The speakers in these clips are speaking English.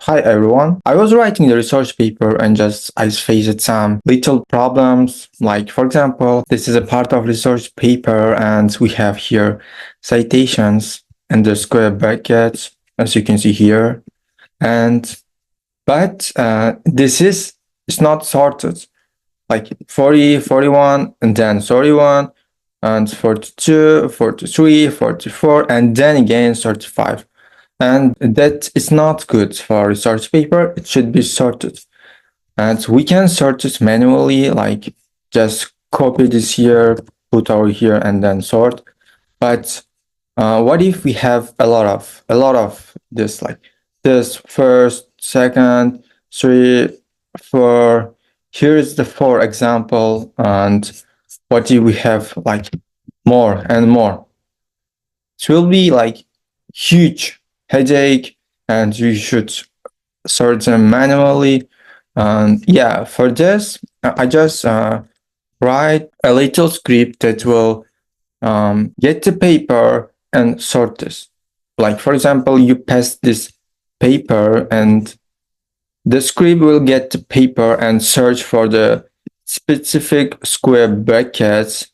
Hi everyone. I was writing the research paper and I faced some little problems. Like for example, this is a part of research paper and we have here citations and the square brackets, as you can see here. But this is it's not sorted. Like 40, 41, and then 31, and 42, 43, 44, and then again 35. And that is not good for research paper. It should be sorted. And we can sort it manually, like just copy this here, put over here, and then sort. But what if we have a lot of this, like this first, second, 3, 4. Here's the 4 example, and what if we have like more and more? It will be like huge headache, and you should sort them manually. And yeah, for this, I just write a little script that will get the paper and sort this. Like for example, you pass this paper and the script will get the paper and search for the specific square brackets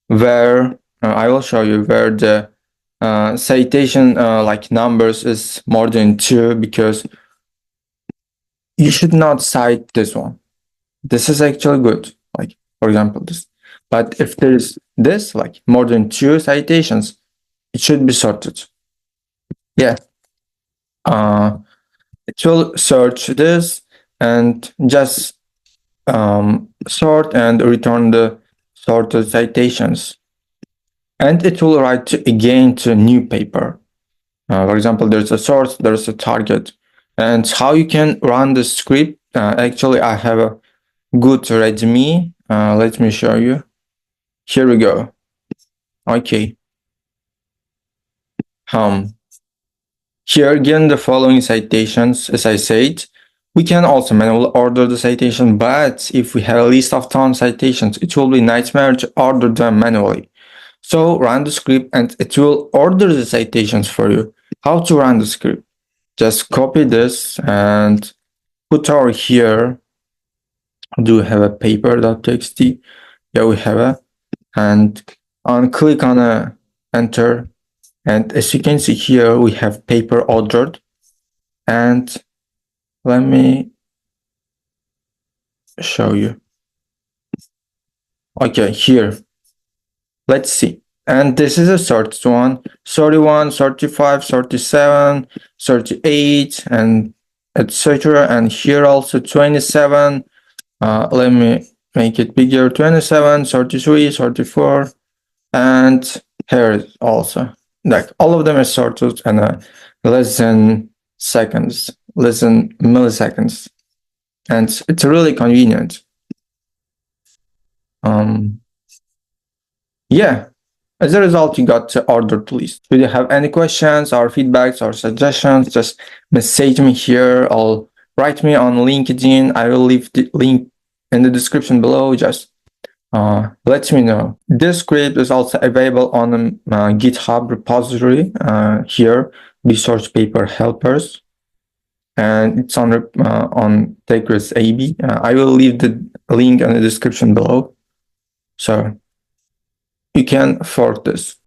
where I will show you where the citation like numbers is more than 2, because you should not cite this one. This is actually good, like for example this. But if there's this, like more than 2 citations, it should be sorted. Yeah. It will search this and just sort and return the sorted citations. And it will write again to a new paper. For example, there's a source, there's a target. And how you can run the script, actually I have a good readme. Let me show you. Here we go. Okay. Here given the following citations, as I said, we can also manually order the citation, but if we have a list of 10 citations, it will be nightmare to order them manually. So run the script and it will order the citations for you. How to run the script? Just copy this and put over here. Do we have a paper.txt? Yeah, we have a. And click on a enter. And as you can see here, we have paper ordered. And let me show you. Okay, here. Let's see. And this is a sorted one. 31, 35, 37, 38, and etc. And here also 27. Let me make it bigger. 27, 33, 34, and here also. Like all of them are sorted and less than seconds, less than milliseconds, and it's really convenient. Yeah. As a result, you got the ordered list. If you have any questions or feedbacks or suggestions, just message me here or write me on LinkedIn. I will leave the link in the description below. Just let me know. This script is also available on the GitHub repository here, research paper helpers, and it's on TechWithAbee. I will leave the link in the description below, so you can fork this.